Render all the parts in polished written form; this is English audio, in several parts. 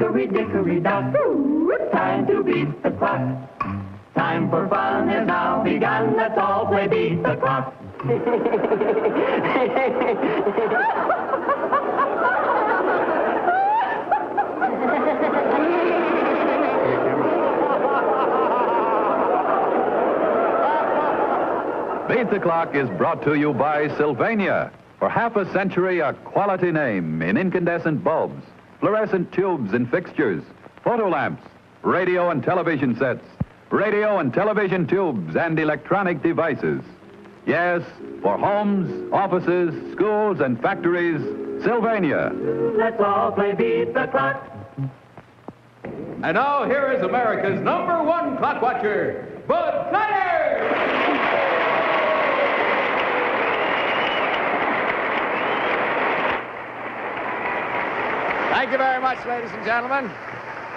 hickory-dickory-dock. Time to beat the clock. Time for fun has now begun. Let's all play beat the clock. Beat the Clock is brought to you by Sylvania. For half a century, a quality name in incandescent bulbs, fluorescent tubes and fixtures, photo lamps, radio and television sets, radio and television tubes, and electronic devices. Yes, for homes, offices, schools, and factories, Sylvania. Let's all play beat the clock. And now here is America's #1 clock watcher, Bud Collyer! Thank you very much, ladies and gentlemen.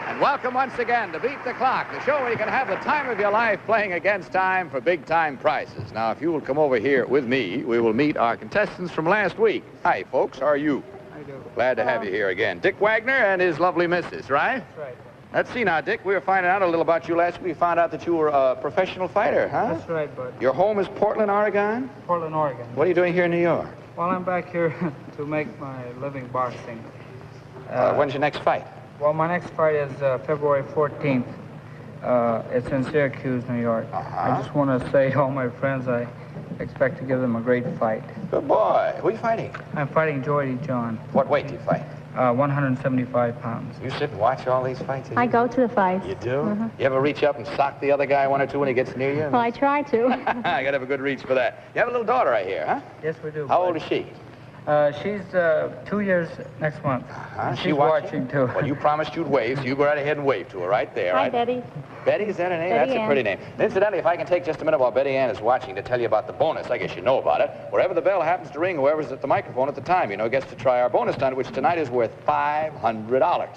And welcome once again to Beat the Clock, the show where you can have the time of your life playing against time for big-time prizes. Now, if you will come over here with me, we will meet our contestants from last week. Hi, folks. How are you? I do. Glad to have you here again. Dick Wagner and his lovely missus, right? That's right. Let's see now, Dick. We were finding out a little about you last week. We found out that you were a professional fighter, huh? That's right, Bud. Your home is Portland, Oregon? Portland, Oregon. What are you doing here in New York? Well, I'm back here to make my living boxing. When's your next fight? Well, my next fight is February 14th. It's in Syracuse, New York. I just want to say to all my friends, I expect to give them a great fight. Good boy. Who are you fighting? I'm fighting Joy John. What weight do you fight? 175 pounds. You sit and watch all these fights? I go to the fights. You do? You ever reach up and sock the other guy one or two when he gets near you? Well, I try to. I gotta have a good reach for that. You have a little daughter right here, huh? Yes, we do. How old is she? She's 2 years next month. And She's watching, too. Well, you promised you'd wave, so you go right ahead and wave to her right there. Hi, right? Betty. Betty, is that her name? Betty That's Ann. a pretty name. Incidentally, if I can take just a minute while Betty Ann is watching to tell you about the bonus, I guess you know about it. Wherever the bell happens to ring, whoever's at the microphone at the time, gets to try our bonus stunt, which tonight is worth $500.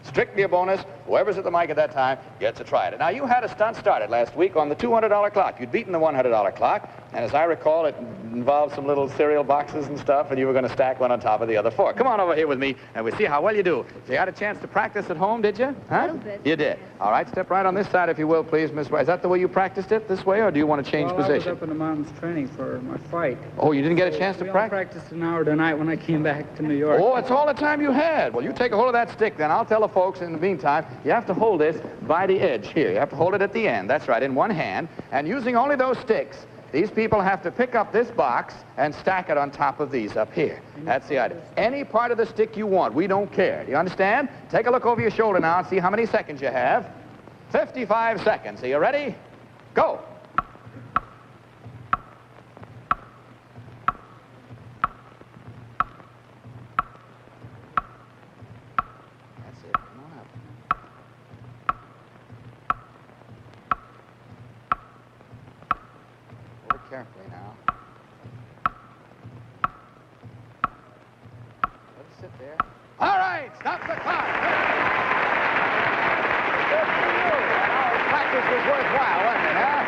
Strictly a bonus. Whoever's at the mic at that time gets to try it. Now, you had a stunt started last week on the $200 clock. You'd beaten the $100 clock, and as I recall, it involved some little cereal boxes and stuff, and you were going to stack one on top of the other four. Come on over here with me, and we'll see how well you do. You had a chance to practice at home, did you? Huh? A little bit. You did. All right, step right on this side, if you will, please, Miss White. Is that the way you practiced it, this way, or do you want to change Well, position? I was up in the mountains training for my fight. Oh, you didn't get a chance to We practice? only practiced an hour tonight when I came back to New York. Oh, that's all the time you had. Well, you take a hold of that stick, then. I'll tell the folks in the meantime, you have to hold this by the edge here. You have to hold it at the end. That's right, in one hand. And using only those sticks, these people have to pick up this box and stack it on top of these up here. That's the idea. Any part of the stick you want, we don't care. Do you understand? Take a look over your shoulder now and see how many seconds you have. 55 seconds. Are you ready? Go. That's it. Come on up. Hold it carefully now. Let it sit there. All right, stop the clock. Good for you. Our practice was worthwhile, wasn't it, huh?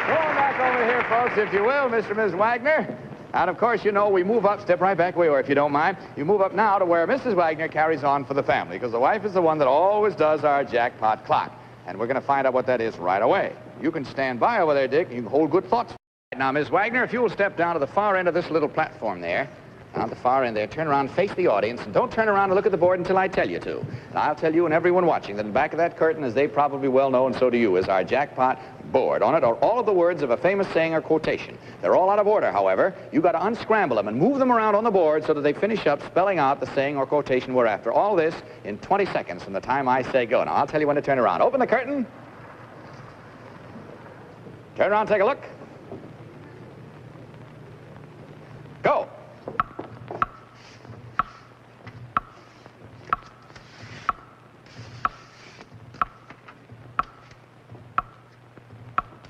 Go on back over here, folks, if you will, Mr. and Ms. Wagner. And, of course, we move up, step right back where you are, if you don't mind. You move up now to where Mrs. Wagner carries on for the family, because the wife is the one that always does our jackpot clock. And we're going to find out what that is right away. You can stand by over there, Dick, and you can hold good thoughts. Now, Ms. Wagner, if you will step down to the far end of this little platform there, on the far end there, turn around, face the audience, and don't turn around and look at the board until I tell you to. And I'll tell you and everyone watching that in the back of that curtain, as they probably well know, and so do you, is our jackpot board. On it are all of the words of a famous saying or quotation. They're all out of order, however. You've got to unscramble them and move them around on the board so that they finish up spelling out the saying or quotation we're after. All this in 20 seconds from the time I say go. Now, I'll tell you when to turn around. Open the curtain. Turn around, take a look. Go.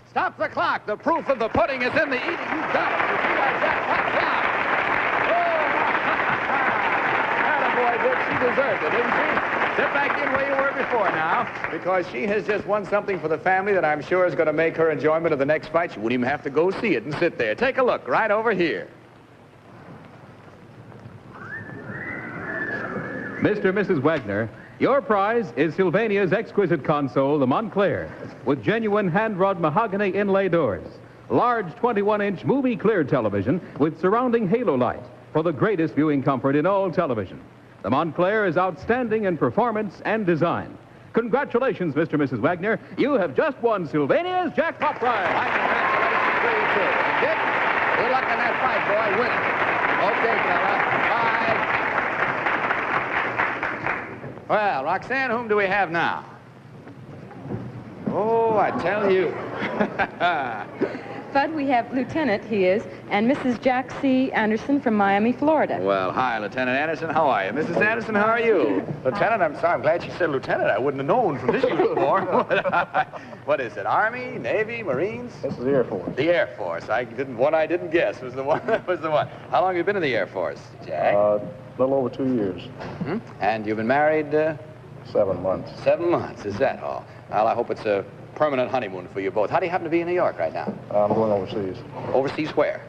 Stop the clock. The proof of the pudding is in the eating. You got it. You beat our jackpot clock. Oh, attaboy, Dick. She deserved it, didn't she? Sit back in where you were before now, because she has just won something for the family that I'm sure is going to make her enjoyment of the next fight. She wouldn't even have to go see it and sit there. Take a look right over here. Mr. and Mrs. Wagner, Your prize is Sylvania's exquisite console, the Montclair, with genuine hand-wrought mahogany inlay doors. Large 21-inch movie-clear television with surrounding halo light for the greatest viewing comfort in all television. The Montclair is outstanding in performance and design. Congratulations, Mr. and Mrs. Wagner. You have just won Sylvania's jackpot prize. I congratulations to you, too. And Dick, good luck on that fight, boy. Win it. Okay, fella. Bye. Well, Roxanne, whom do we have now? Oh, I tell you. Bud, we have Lieutenant, he is, and Mrs. Jack C. Anderson from Miami, Florida. Well, hi, Lieutenant Anderson. How are you? Mrs. Anderson, how are you? Lieutenant, I'm sorry. I'm glad she said Lieutenant. I wouldn't have known from this uniform. What is it, Army, Navy, Marines? This is the Air Force. The Air Force. I didn't guess was the one. Was the one. How long have you been in the Air Force, Jack? A little over 2 years. Mm-hmm. And you've been married? 7 months. 7 months. Is that all? Well, I hope it's a permanent honeymoon for you both. How do you happen to be in New York right now? I'm going overseas. Overseas where?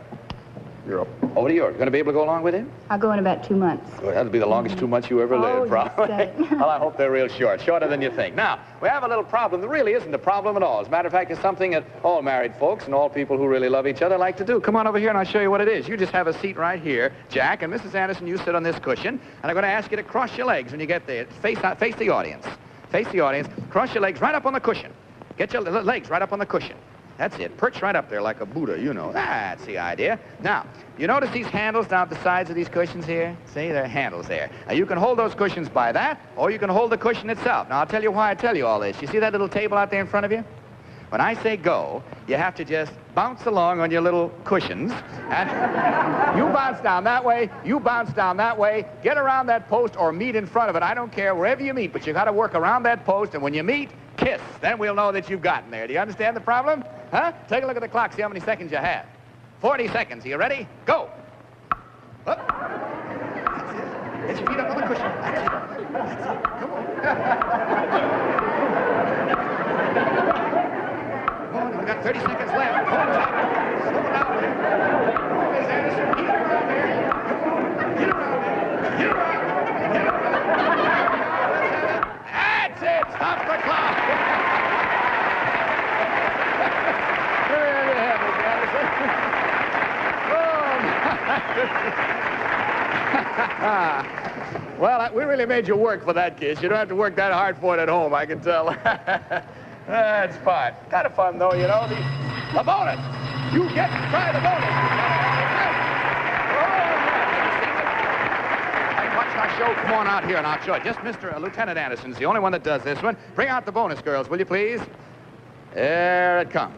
Europe. Over to Europe. Going to be able to go along with him? I'll go in about 2 months. Well, that'll be the longest 2 months you ever lived, probably. You said it. Well, I hope they're real short. Shorter than you think. Now, we have a little problem. There really isn't a problem at all. As a matter of fact, it's something that all married folks and all people who really love each other like to do. Come on over here and I'll show you what it is. You just have a seat right here, Jack, and Mrs. Anderson, you sit on this cushion, and I'm going to ask you to cross your legs when you get there. Face the audience. Face the audience. Cross your legs right up on the cushion. Get your legs right up on the cushion. That's it. Perch right up there like a Buddha, you know. That's the idea. Now, you notice these handles down at the sides of these cushions here? See, there are handles there. Now, you can hold those cushions by that, or you can hold the cushion itself. Now, I'll tell you why I tell you all this. You see that little table out there in front of you? When I say go, you have to just bounce along on your little cushions, and you bounce down that way, you bounce down that way, get around that post or meet in front of it. I don't care, wherever you meet, but you got to work around that post, and when you meet, kiss. Then we'll know that you've gotten there. Do you understand the problem? Huh? Take a look at the clock, see how many seconds you have. 40 seconds. Are you ready? Go. Up. That's it. Get your feet up on the cushion. That's it. That's it. Come on. Come on, we've got 30 seconds left. Hold it up. Slow it down there. Come on, Miss Anderson. Get around there. Come on. Get around there. Get around there. Get around there. That's it. Stop the clock. There you have it, Anderson. Well, we really made you work for that kiss. You don't have to work that hard for it at home, I can tell. That's fine. Kind of fun, though, you know. The bonus. You get to try the bonus. Hey, watch our show. Come on out here and I'll show it. Just Mr. Lieutenant Anderson's the only one that does this one. Bring out the bonus, girls, will you please? There it comes.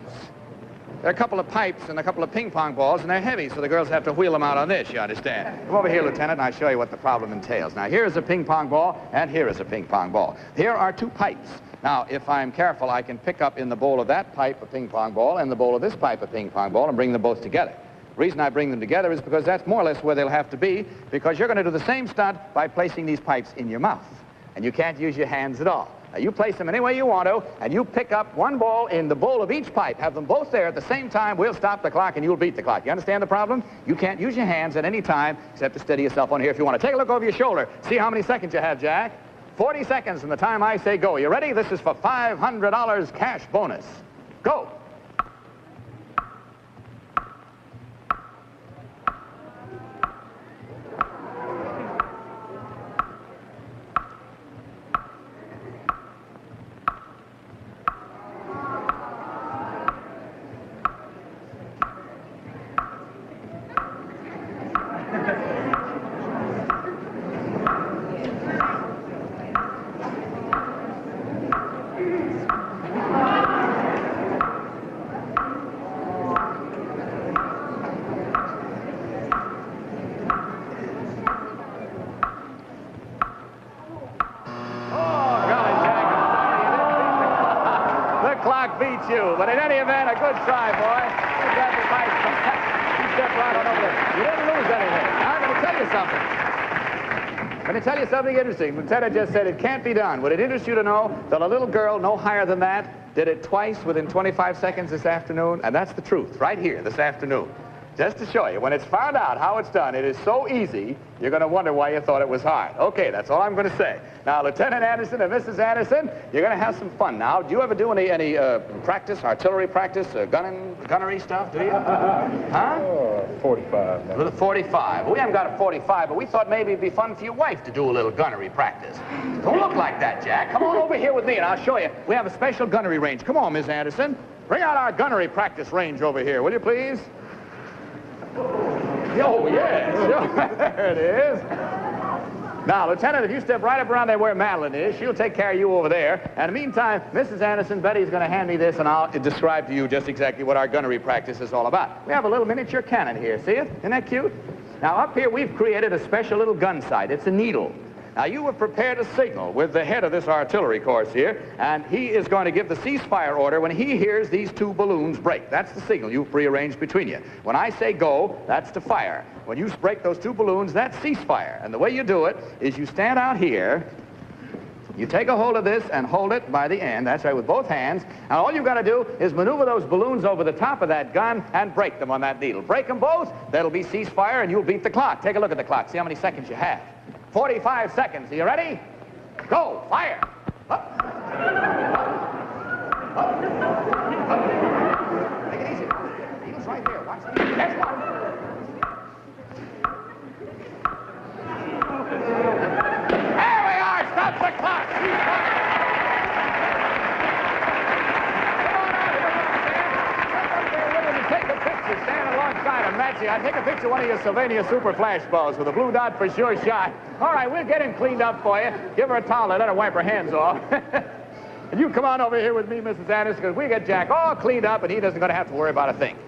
There are a couple of pipes and a couple of ping-pong balls, and they're heavy, so the girls have to wheel them out on this, you understand? Come over here, Lieutenant, and I'll show you what the problem entails. Now, here is a ping-pong ball, and here is a ping-pong ball. Here are 2 pipes. Now, if I'm careful, I can pick up in the bowl of that pipe a ping-pong ball and the bowl of this pipe a ping-pong ball and bring them both together. The reason I bring them together is because that's more or less where they'll have to be, because you're going to do the same stunt by placing these pipes in your mouth, and you can't use your hands at all. Now, you place them any way you want to, and you pick up one ball in the bowl of each pipe. Have them both there at the same time. We'll stop the clock, and you'll beat the clock. You understand the problem? You can't use your hands at any time except to steady yourself on here if you want to. Take a look over your shoulder. See how many seconds you have, Jack. 40 seconds from the time I say go. You ready? This is for $500 cash bonus. Go. Beats you, but in any event, a good try, boy. You grabbed the mic. You stepped right on over there. You didn't lose anything. I'm going to tell you something. I'm going to tell you something interesting. Lieutenant just said it can't be done. Would it interest you to know that a little girl no higher than that did it twice within 25 seconds this afternoon? And that's the truth, right here this afternoon. Just to show you, when it's found out how it's done, it is so easy, you're going to wonder why you thought it was hard. Okay, that's all I'm going to say. Now, Lieutenant Anderson and Mrs. Anderson, you're going to have some fun now. Do you ever do any practice, artillery practice, gunnery stuff, do you? Huh? 45 now. A little 45. We haven't got a 45, but we thought maybe it'd be fun for your wife to do a little gunnery practice. Don't look like that, Jack. Come on over here with me, and I'll show you. We have a special gunnery range. Come on, Miss Anderson. Bring out our gunnery practice range over here, will you, please? Oh, yes. There it is. Now, Lieutenant, if you step right up around there where Madeline is, she'll take care of you over there. And in the meantime, Mrs. Anderson, Betty's going to hand me this, and I'll describe to you just exactly what our gunnery practice is all about. We have a little miniature cannon here. See it? Isn't that cute? Now, up here, we've created a special little gun sight. It's a needle. Now, you have prepared a signal with the head of this artillery course here, and he is going to give the ceasefire order when he hears these two balloons break. That's the signal you've prearranged between you. When I say go, that's to fire. When you break those two balloons, that's ceasefire. And the way you do it is you stand out here, you take a hold of this and hold it by the end, that's right, with both hands, and all you've got to do is maneuver those balloons over the top of that gun and break them on that needle. Break them both, that'll be ceasefire, and you'll beat the clock. Take a look at the clock, see how many seconds you have. 45 seconds. Are you ready? Go. Fire. Up. Up. Up. Take it easy. The needle's right there. Watch the needle. There's one. There we are. Stop the clock. Come on out here. Take a picture. Stand alongside him. Matchy, I'd take a picture of one of your Sylvania Super Flash balls with a blue dot for sure shot. All right, we'll get him cleaned up for you. Give her a towel and let her wipe her hands off. And you come on over here with me, Mrs. Anderson, because we get Jack all cleaned up and he doesn't going to have to worry about a thing.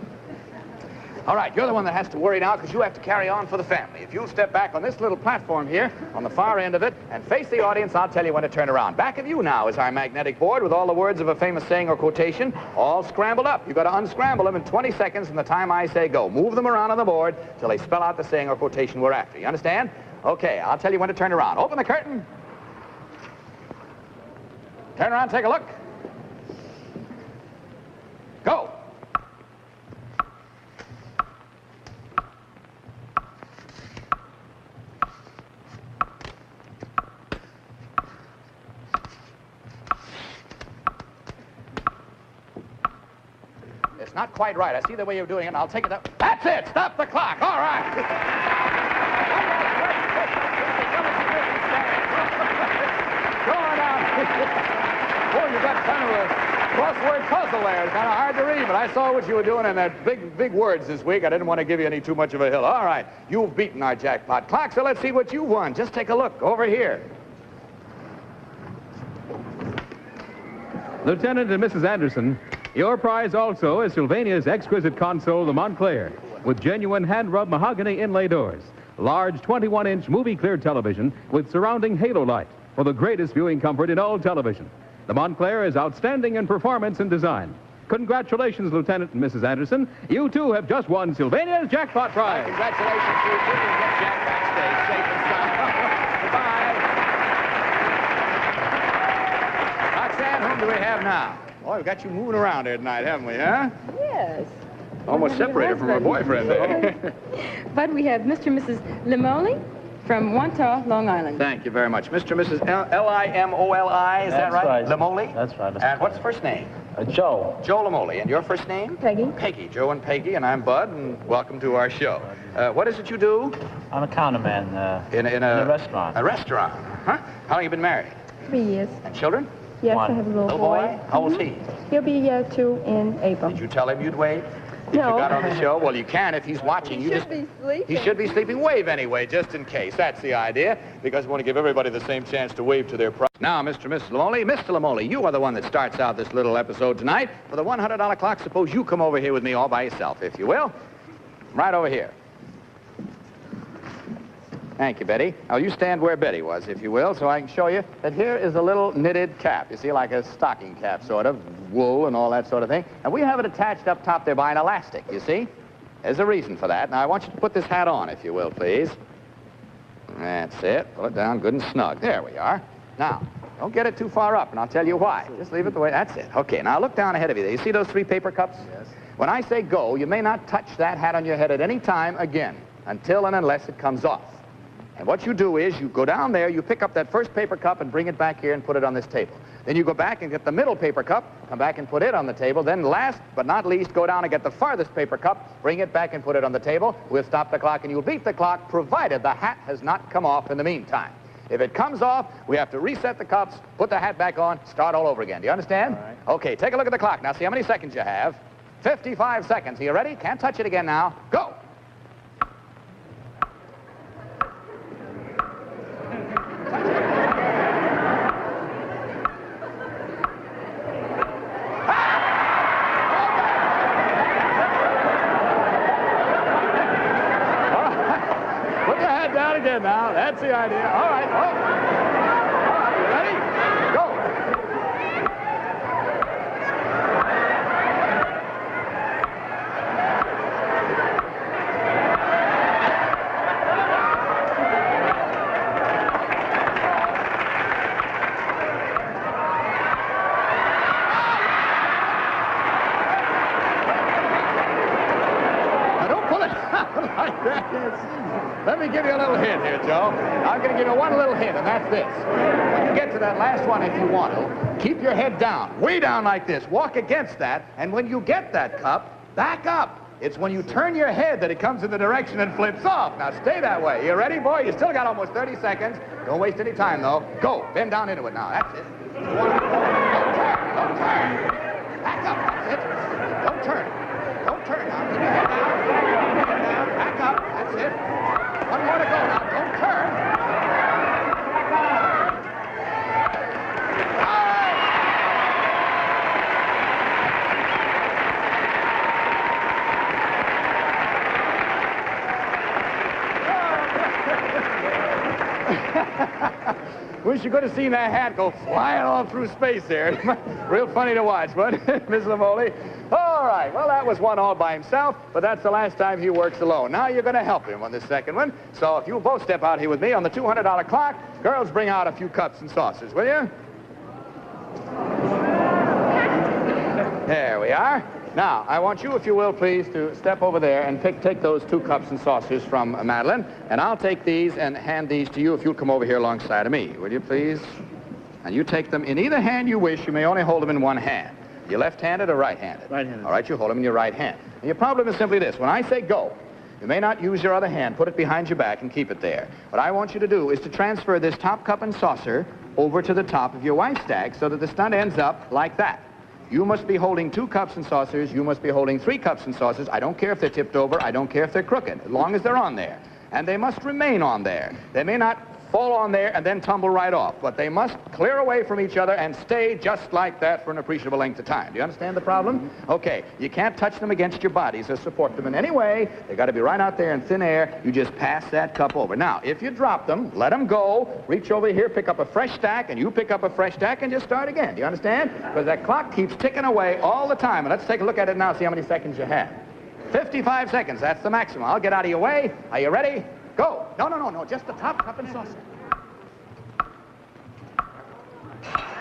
All right, you're the one that has to worry now because you have to carry on for the family. If you'll step back on this little platform here, on the far end of it, and face the audience, I'll tell you when to turn around. Back of you now is our magnetic board with all the words of a famous saying or quotation, all scrambled up. You've got to unscramble them in 20 seconds from the time I say go. Move them around on the board till they spell out the saying or quotation we're after. You understand? Okay, I'll tell you when to turn around. Open the curtain. Turn around, take a look. Go. It's not quite right. I see the way you're doing it, and I'll take it up. That's it! Stop the clock! All right! Oh, you got kind of a crossword puzzle there. It's kind of hard to read, but I saw what you were doing in that big words this week. I didn't want to give you any too much of a hill. All right, you've beaten our jackpot clock, so let's see what you won. Just take a look over here. Lieutenant and Mrs. Anderson, your prize also is Sylvania's exquisite console, the Montclair, with genuine hand-rubbed mahogany inlay doors, large 21-inch movie-clear television with surrounding halo light for the greatest viewing comfort in all television. The Montclair is outstanding in performance and design. Congratulations, Lieutenant and Mrs. Anderson. You, too, have just won Sylvania's jackpot prize. Congratulations to you, too. We'll get Jack backstage safe and sound. Goodbye. Roxanne, whom do we have now? Boy, we've got you moving around here tonight, haven't we, huh? Yes. Almost separated from her boyfriend there. But we have Mr. and Mrs. Limoli from Wantagh, Long Island. Thank you very much. Mr. and Mrs. Limoli, is that right? Limoli? That's right. And what's the first name? Joe. Joe Limoli. And your first name? Peggy. Peggy. Joe and Peggy, and I'm Bud, and welcome to our show. What is it you do? I'm a counterman in a restaurant. A restaurant. Huh? How long have you been married? 3 years. And children? Yes, One. I have a little Little boy? How old is he? He'll be 2 in April. Did you tell him you'd wave? If No. you got on the show? Well, you can if he's watching. He should be sleeping. He should be sleeping. Wave anyway, just in case. That's the idea, because we want to give everybody the same chance to wave to their prize. Now, Mr. and Mrs. Limoli, Mr. Limoli, you are the one that starts out this little episode tonight. For the $100 clock, suppose you come over here with me all by yourself, if you will. Right over here. Thank you, Betty. Now, you stand where Betty was, if you will, so I can show you that here is a little knitted cap. You see, like a stocking cap, sort of, wool and all that sort of thing. And we have it attached up top there by an elastic, you see? There's a reason for that. Now, I want you to put this hat on, if you will, please. That's it. Pull it down good and snug. There we are. Now, don't get it too far up, and I'll tell you why. Just leave it the way... That's it. Okay, now look down ahead of you there. You see those 3 paper cups? Yes. When I say go, you may not touch that hat on your head at any time again, until and unless it comes off. And what you do is you go down there, you pick up that first paper cup and bring it back here and put it on this table. Then you go back and get the middle paper cup, come back and put it on the table. Then last but not least, go down and get the farthest paper cup, bring it back and put it on the table. We'll stop the clock and you'll beat the clock, provided the hat has not come off in the meantime. If it comes off, we have to reset the cups, put the hat back on, start all over again. Do you understand? All right. Okay, take a look at the clock. Now see how many seconds you have. 55 seconds. Are you ready? Can't touch it again now. Go. Down again now. That's the idea. All right. Oh. All right. You ready? Go. Now don't pull it out like that. Let me give you a little hint here, Joe. I'm going to give you one little hint, and that's this. When you get to that last one, if you want to, keep your head down, way down like this. Walk against that, and when you get that cup, back up. It's when you turn your head that it comes in the direction and flips off. Now, stay that way. You ready, boy? You still got almost 30 seconds. Don't waste any time, though. Go. Bend down into it now. That's it. Don't turn. Don't turn. Back up. That's it. Don't turn. Don't turn. Now, keep your head down. Keep your head down. Back up. That's it. One more to go now. Don't turn. Wish you could have seen that hat go flying all through space there. Real funny to watch, wasn't it, Miss Lamoli? All right, well, that was one all by himself, but that's the last time he works alone. Now you're going to help him on this second one. So if you'll both step out here with me on the $200 clock, girls, bring out a few cups and saucers, will you? There we are. Now, I want you, if you will, please, to step over there and take those 2 cups and saucers from Madeline, and I'll take these and hand these to you if you'll come over here alongside of me, will you, please? And you take them in either hand you wish. You may only hold them in one hand. You left-handed or right-handed? Right-handed. All right, you hold them in your right hand. And your problem is simply this. When I say go, you may not use your other hand. Put it behind your back and keep it there. What I want you to do is to transfer this top cup and saucer over to the top of your wife's stack so that the stunt ends up like that. You must be holding 2 cups and saucers. You must be holding 3 cups and saucers. I don't care if they're tipped over. I don't care if they're crooked, as long as they're on there. And they must remain on there. They may not fall on there and then tumble right off, but they must clear away from each other and stay just like that for an appreciable length of time. Do you understand the problem? Okay, you can't touch them against your bodies or support them in any way. They've got to be right out there in thin air. You just pass that cup over. Now, if you drop them, let them go, reach over here, pick up a fresh stack, and you pick up a fresh stack and just start again. Do you understand? Because that clock keeps ticking away all the time. And let's take a look at it now, see how many seconds you have. 55 seconds, that's the maximum. I'll get out of your way. Are you ready? Go. No, just the top cup and saucer.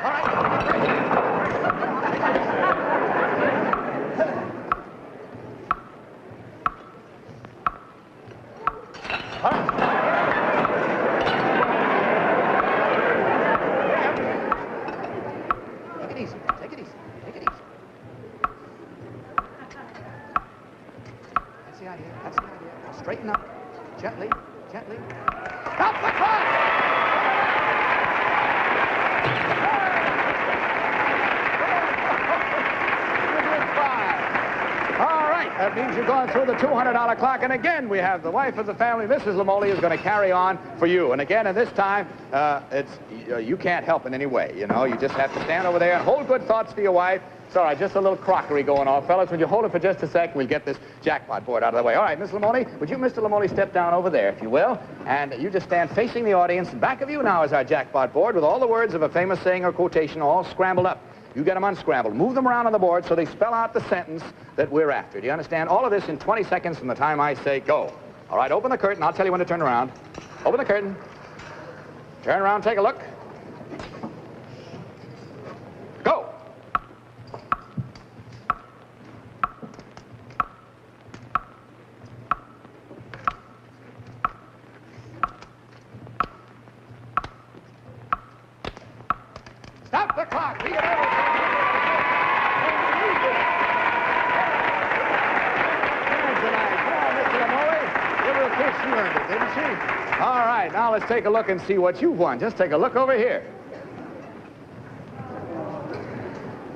All right. All right. Take it easy. Take it easy. Take it easy. That's the idea. That's the idea. Now straighten up. Gently. Gently. Stop the clock! All right, that means you've gone through the $200 clock, and again, we have the wife of the family, Mrs. Lamoli, is going to carry on for you. And again, and this time, you can't help in any way, you know. You just have to stand over there and hold good thoughts to your wife. It's all right, just a little crockery going on. Fellas, would you hold it for just a sec? We'll get this jackpot board out of the way. All right, Miss Lamoli, would you, Mr. Lamoli, step down over there, if you will? And you just stand facing the audience. In back of you now is our jackpot board with all the words of a famous saying or quotation all scrambled up. You get them unscrambled. Move them around on the board so they spell out the sentence that we're after. Do you understand? All of this in 20 seconds from the time I say go. All right, open the curtain. I'll tell you when to turn around. Open the curtain. Turn around, take a look. Go. clock. Be it ever so tonight. Come on, Mr. Lamole. Give her a kiss. She earned it, didn't she? All right, now let's take a look and see what you've won. Just take a look over here.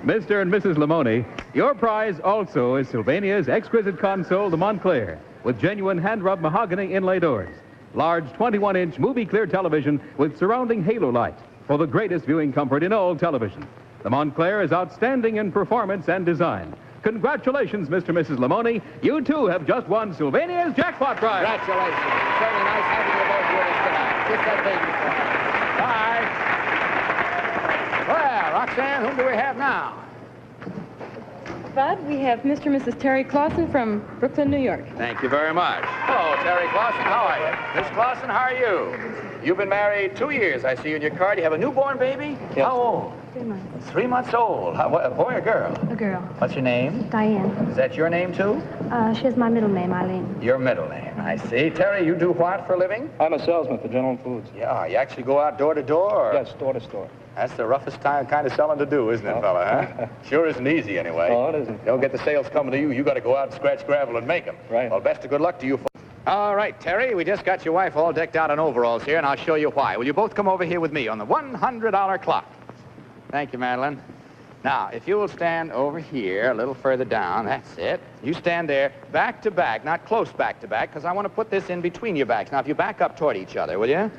Mr. and Mrs. Lamone, your prize also is Sylvania's exquisite console, the Montclair, with genuine hand-rubbed mahogany inlay doors. Large 21-inch movie-clear television with surrounding halo light for the greatest viewing comfort in all television. The Montclair is outstanding in performance and design. Congratulations, Mr. and Mrs. Lamone. You, too, have just won Sylvania's jackpot prize. Congratulations. It's certainly nice having you both with us tonight. Kiss that baby. Bye. Well, Roxanne, whom do we have now? Bud, we have Mr. and Mrs. Terry Clausen from Brooklyn, New York. Thank you very much. Hello, Terry Clausen. How are you? Miss Clausen, how are you? You've been married 2 years, I see in your card. You have a newborn baby? Yes. How old? 3 months. 3 months old. A boy or girl? A girl. What's your name? Diane. Is that your name, too? She has my middle name, Eileen. Your middle name. I see. Terry, you do what for a living? I'm a salesman for General Foods. Yeah, you actually go out door to door? Yes, store to store. That's the roughest kind of selling to do, isn't it, fella, huh? Sure isn't easy, anyway. Oh, it isn't. You don't get the sales coming to you. You got to go out and scratch gravel and make them. Right. Well, best of good luck to you folks. All right, Terry, we just got your wife all decked out in overalls here, and I'll show you why. Will you both come over here with me on the $100 clock? Thank you, Madeline. Now, if you will stand over here a little further down, that's it. You stand there, back to back, not close back to back, because I want to put this in between your backs. Now, if you back up toward each other, will you?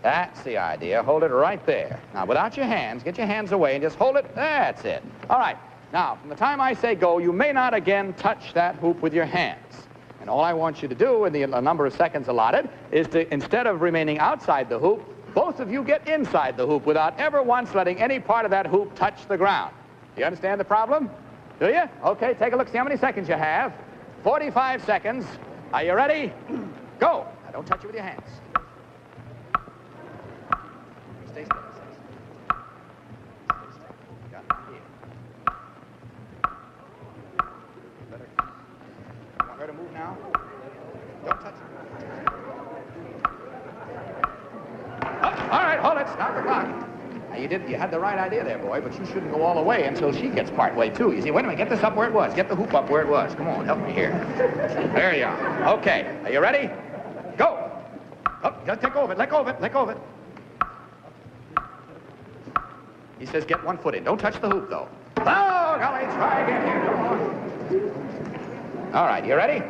That's the idea. Hold it right there. Now, without your hands, get your hands away and just hold it. That's it. All right. Now, from the time I say go, you may not again touch that hoop with your hands. And all I want you to do in the number of seconds allotted is to, instead of remaining outside the hoop, both of you get inside the hoop without ever once letting any part of that hoop touch the ground. Do you understand the problem? Do you? Okay, take a look. See how many seconds you have. 45 seconds. Are you ready? Go. Now, don't touch it with your hands. Stay still. Stay still. Stay still. Got it. Here. Better. You want her to move now? Don't touch it. Oh, all right, hold it. Stop the clock. Now, you had the right idea there, boy, but you shouldn't go all the way until she gets part way, too. You see, wait a minute, get this up where it was. Get the hoop up where it was. Come on, help me here. There you are. Okay, are you ready? Go. Oh, just let go of it, let go of it, let go of it. He says get one foot in. Don't touch the hoop, though. Oh, golly, try again here. Come on. All right, you ready?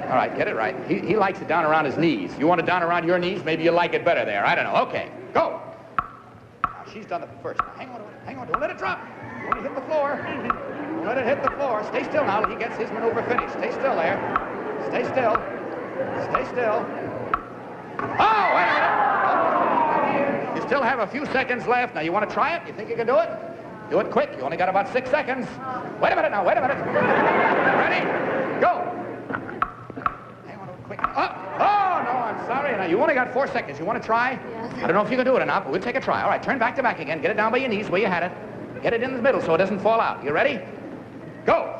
All right, get it right. He likes it down around his knees. You want it down around your knees? Maybe you like it better there. I don't know. Okay, go. Now, she's done it first. Now, hang on to it. Hang on. Don't let it drop. Don't hit the floor. Don't let it hit the floor. Stay still now. He gets his maneuver finished. Stay still there. Stay still. Stay still. Oh, wait a minute. You still have a few seconds left. Now, you want to try it? You think you can do it? Do it quick. You only got about 6 seconds. Wait a minute now. Wait a minute. Ready? Go. Hang on quick. Oh, no, I'm sorry. Now, you only got 4 seconds. You want to try? Yes. I don't know if you can do it or not, but we'll take a try. All right, turn back to back again. Get it down by your knees where you had it. Get it in the middle so it doesn't fall out. You ready? Go.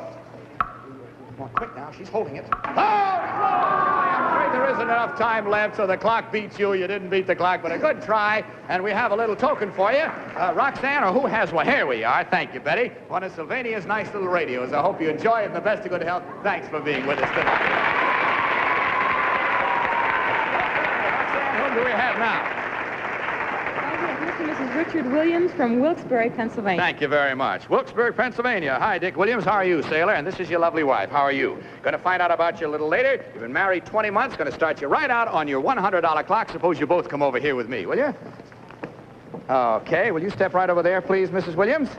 Come on, quick now. She's holding it. Oh, I'm afraid there isn't enough time left, so the clock beats you. You didn't beat the clock, but a good try. And we have a little token for you. Roxanne, or who has one? Here we are. Thank you, Betty. One of Sylvania's nice little radios. I hope you enjoy it and the best of good health. Thanks for being with us tonight. Roxanne, whom do we have now? Mr. and Mrs. Richard Williams from Wilkes-Barre, Pennsylvania. Thank you very much. Wilkes-Barre, Pennsylvania. Hi, Dick Williams. How are you, sailor? And this is your lovely wife. How are you? Going to find out about you a little later. You've been married 20 months. Going to start you right out on your $100 clock. Suppose you both come over here with me, will you? Okay. Will you step right over there, please, Mrs. Williams?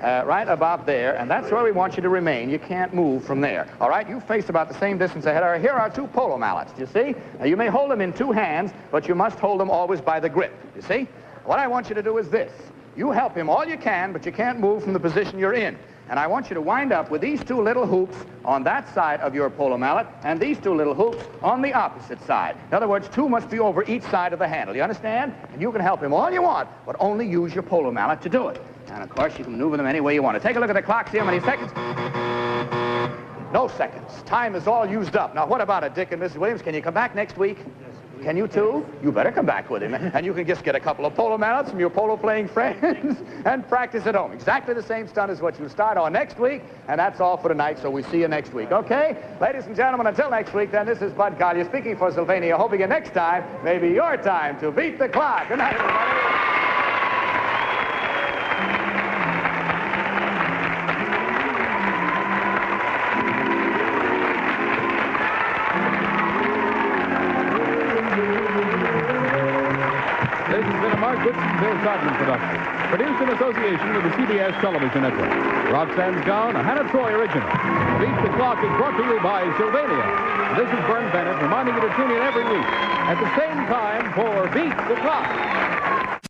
Right about there. And that's where we want you to remain. You can't move from there. All right? You face about the same distance ahead. Here are 2 polo mallets. Do you see? Now, you may hold them in 2 hands, but you must hold them always by the grip. You see? What I want you to do is this. You help him all you can, but you can't move from the position you're in. And I want you to wind up with these 2 little hoops on that side of your polo mallet and these 2 little hoops on the opposite side. In other words, 2 must be over each side of the handle. You understand? And you can help him all you want, but only use your polo mallet to do it. And, of course, you can maneuver them any way you want to. Take a look at the clock. See how many seconds? No seconds. Time is all used up. Now, what about it, Dick and Mrs. Williams? Can you come back next week? Can you too? You better come back with him. And you can just get a couple of polo mallets from your polo-playing friends and practice at home. Exactly the same stunt as what you start on next week. And that's all for tonight, so we see you next week, okay? Ladies and gentlemen, until next week, then, this is Bud Collyer speaking for Sylvania, hoping that next time may be your time to beat the clock. Good night, everybody. This has been a Mark Whitson, Bill Todman production. Produced in association with the CBS Television Network. Roxanne's Gown, a Hannah Troy original. Beat the Clock is brought to you by Sylvania. This is Vern Bennett reminding you to tune in every week at the same time for Beat the Clock.